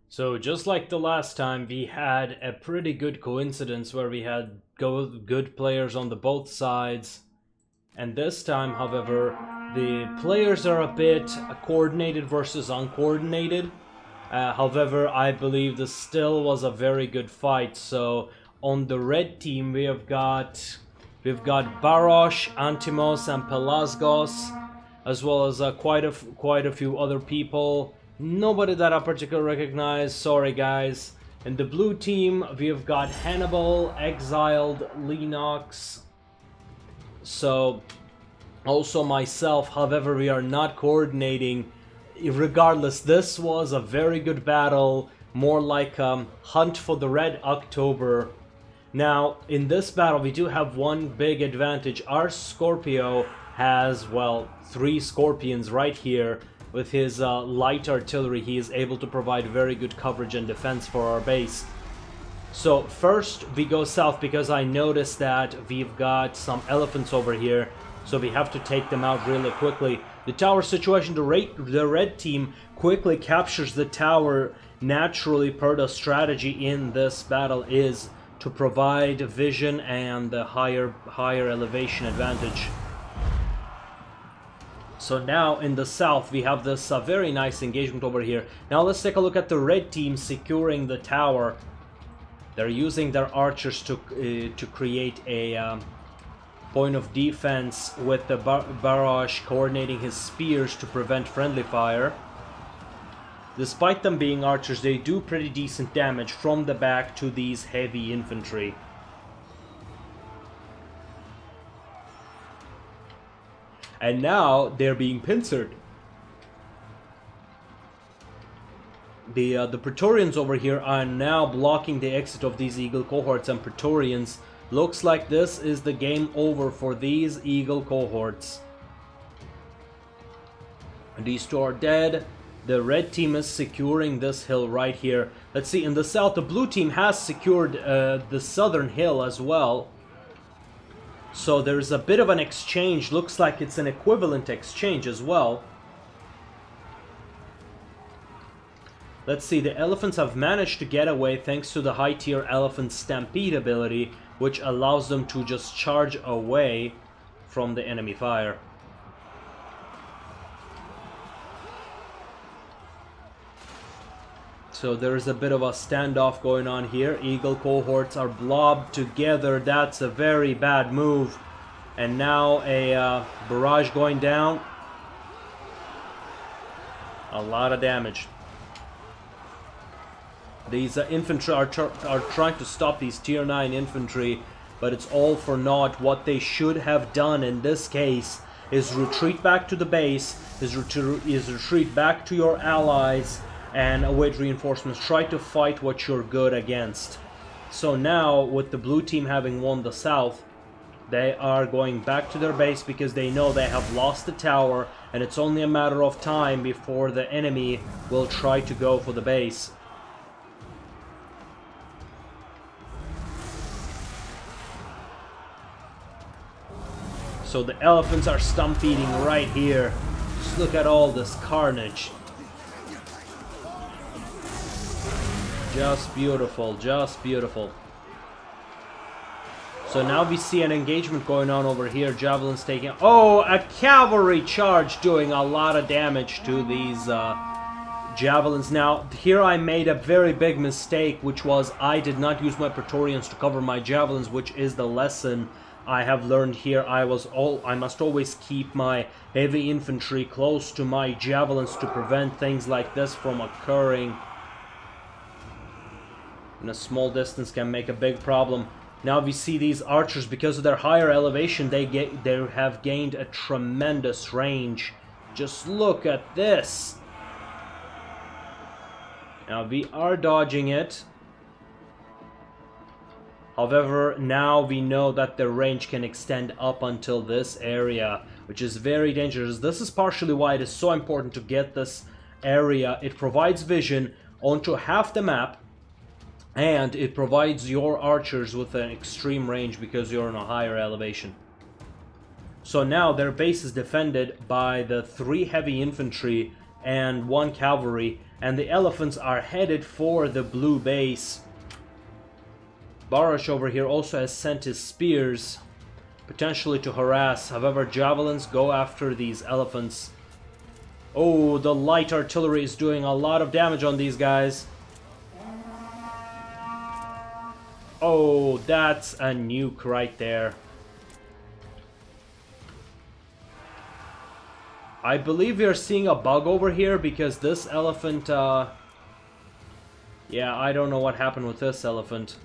So just like the last time, we had a pretty good coincidence where we had good players on the both sides. And this time, however, the players are a bit coordinated versus uncoordinated. However, I believe this still was a very good fight. So on the red team, we've got Barosh, Antimos, and Pelasgos, as well as quite a few other people. Nobody that I particularly recognize. Sorry, guys. In the blue team, we've got Hannibal, Exiled, Lennox. So, also myself. However, we are not coordinating. Regardless, this was a very good battle. More like Hunt for the Red October. Now, in this battle, we do have one big advantage. Our Scorpio has, well, 3 Scorpions right here. With his light artillery, he is able to provide very good coverage and defense for our base. So, first we go south because I noticed that we've got some elephants over here. So we have to take them out really quickly. The tower situation, the red team quickly captures the tower. Naturally, per the strategy in this battle is to provide vision and the higher elevation advantage. So now in the south we have this very nice engagement over here. Now let's take a look at the red team securing the tower. They're using their archers to create a point of defense, with the Barosh coordinating his spears to prevent friendly fire. Despite them being archers, they do pretty decent damage from the back to these heavy infantry. And now they're being pincered. The Praetorians over here are now blocking the exit of these Eagle cohorts, and Praetorians. Looks like this is the game over for these Eagle cohorts. These 2 are dead. The red team is securing this hill right here. Let's see, in the south, the blue team has secured the southern hill as well. So there's a bit of an exchange. Looks like it's an equivalent exchange as well. Let's see, the elephants have managed to get away thanks to the high tier elephant stampede ability, which allows them to just charge away from the enemy fire. So there's a bit of a standoff going on here. Eagle cohorts are blobbed together. That's a very bad move. And now a barrage going down. A lot of damage. These infantry are trying to stop these tier 9 infantry, but it's all for naught. What they should have done in this case is retreat back to the base, is retreat back to your allies, and await reinforcements. Try to fight what you're good against. So now, with the blue team having won the south, they are going back to their base because they know they have lost the tower, and it's only a matter of time before the enemy will try to go for the base. So the elephants are stump-feeding right here. Just look at all this carnage. Just beautiful, just beautiful. So now we see an engagement going on over here. Javelins taking... Oh, a cavalry charge doing a lot of damage to these javelins. Now, here I made a very big mistake, which was I did not use my Praetorians to cover my javelins, which is the lesson I have learned here. I must always keep my heavy infantry close to my javelins to prevent things like this from occurring. In a small distance can make a big problem. Now we see these archers, because of their higher elevation, they have gained a tremendous range. Just look at this. Now we are dodging it. However, now we know that the range can extend up until this area, which is very dangerous. This is partially why it is so important to get this area. It provides vision onto half the map, and it provides your archers with an extreme range because you're on a higher elevation. So now their base is defended by the 3 heavy infantry and 1 cavalry, and the elephants are headed for the blue base. Barash over here also has sent his spears, potentially to harass. However, javelins go after these elephants. Oh, the light artillery is doing a lot of damage on these guys. Oh, that's a nuke right there. I believe we are seeing a bug over here because this elephant, yeah, I don't know what happened with this elephant.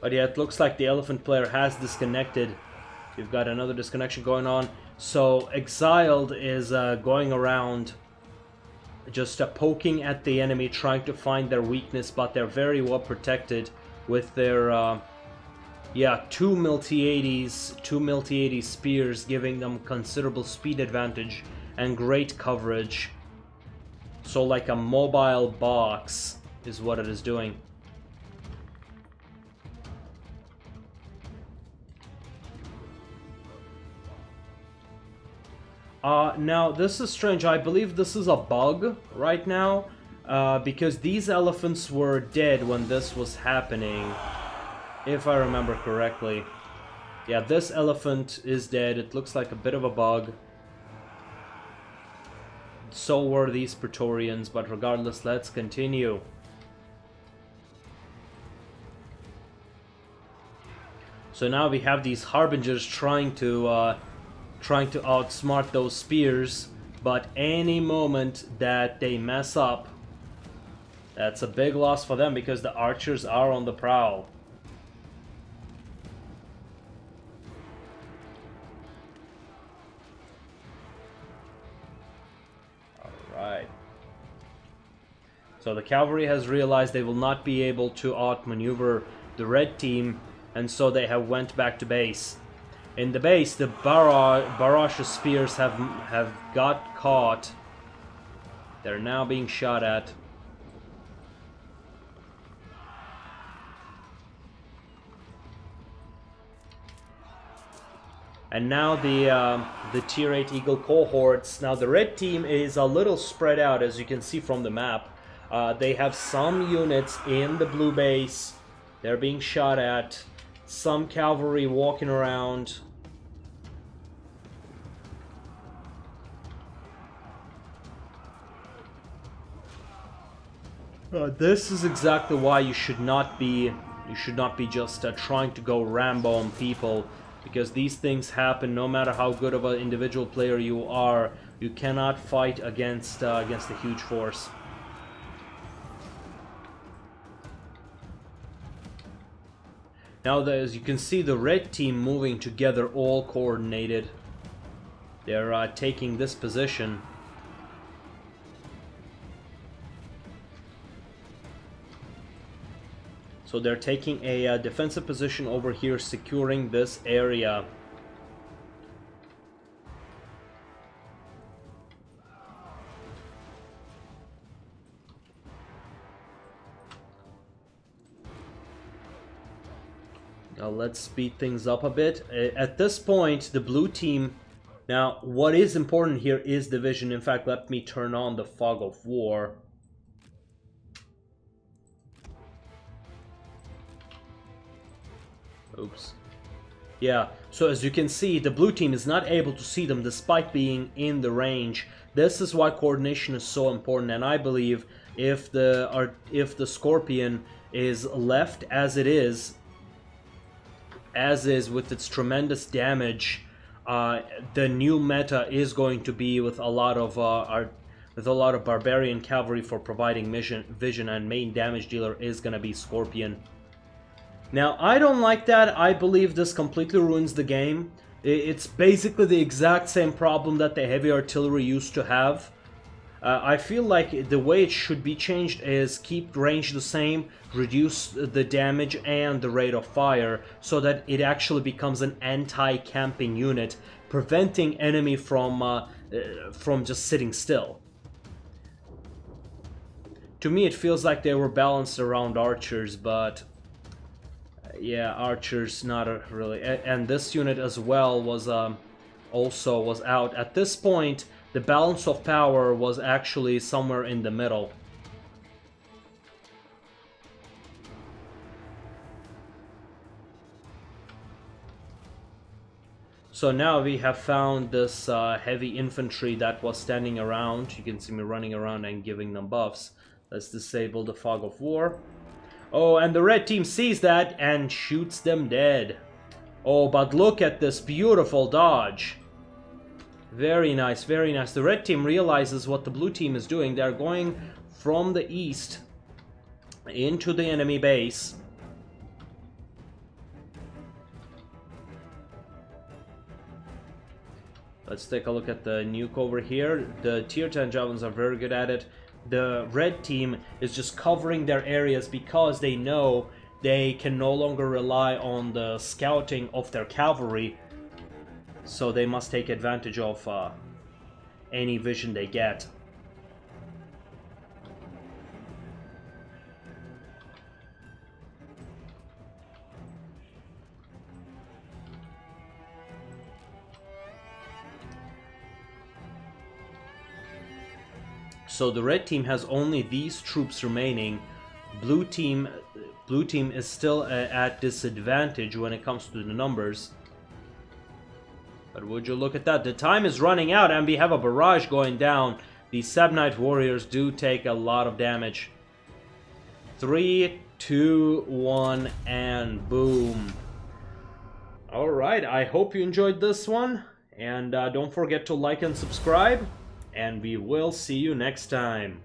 But yeah, it looks like the elephant player has disconnected. We've got another disconnection going on. So Exiled is going around just poking at the enemy, trying to find their weakness, but they're very well protected with their, yeah, two Milty-80 spears, giving them considerable speed advantage and great coverage. So like a mobile box is what it is doing. Now, this is strange. I believe this is a bug right now, because these elephants were dead when this was happening, if I remember correctly. Yeah, this elephant is dead. It looks like a bit of a bug. So were these Praetorians, but regardless, let's continue. So now we have these Harbingers trying to outsmart those spears, but any moment that they mess up, that's a big loss for them because the archers are on the prowl. Alright. So the cavalry has realized they will not be able to outmaneuver the red team, and so they have went back to base. In the base, the Barash spears have got caught. They're now being shot at. And now the Tier 8 Eagle cohorts. Now the red team is a little spread out, as you can see from the map. They have some units in the blue base. They're being shot at. Some cavalry walking around. This is exactly why you should not be just trying to go Rambo on people, because these things happen no matter how good of an individual player you are. You cannot fight against a huge force. Now, as you can see, the red team moving together, all coordinated. They're taking this position. So they're taking a defensive position over here, securing this area. Now let's speed things up a bit. At this point, the blue team... Now, what is important here is division. In fact, let me turn on the Fog of War. Oops. Yeah, so as you can see, the blue team is not able to see them despite being in the range. This is why coordination is so important, and I believe if the Scorpion is left as it is with its tremendous damage, the new meta is going to be with a lot of barbarian cavalry for providing vision, and main damage dealer is going to be Scorpion. Now, I don't like that. I believe this completely ruins the game. It's basically the exact same problem that the heavy artillery used to have. I feel like the way it should be changed is keep range the same, reduce the damage and the rate of fire, so that it actually becomes an anti-camping unit, preventing enemy from just sitting still. To me, it feels like they were balanced around archers, but... yeah, archers not really, and this unit as well was also was out. At this point, the balance of power was actually somewhere in the middle. So now we have found this heavy infantry that was standing around. You can see me running around and giving them buffs. Let's disable the Fog of War. Oh, and the red team sees that and shoots them dead. Oh, but look at this beautiful dodge. Very nice, very nice. The red team realizes what the blue team is doing. They're going from the east into the enemy base. Let's take a look at the nuke over here. The tier 10 javelins are very good at it. The red team is just covering their areas because they know they can no longer rely on the scouting of their cavalry. So they must take advantage of any vision they get. So the red team has only these troops remaining. Blue team is still at disadvantage when it comes to the numbers. But would you look at that? The time is running out and we have a barrage going down. The Sabnite warriors do take a lot of damage. 3, 2, 1, and boom. Alright, I hope you enjoyed this one. And don't forget to like and subscribe. And we will see you next time.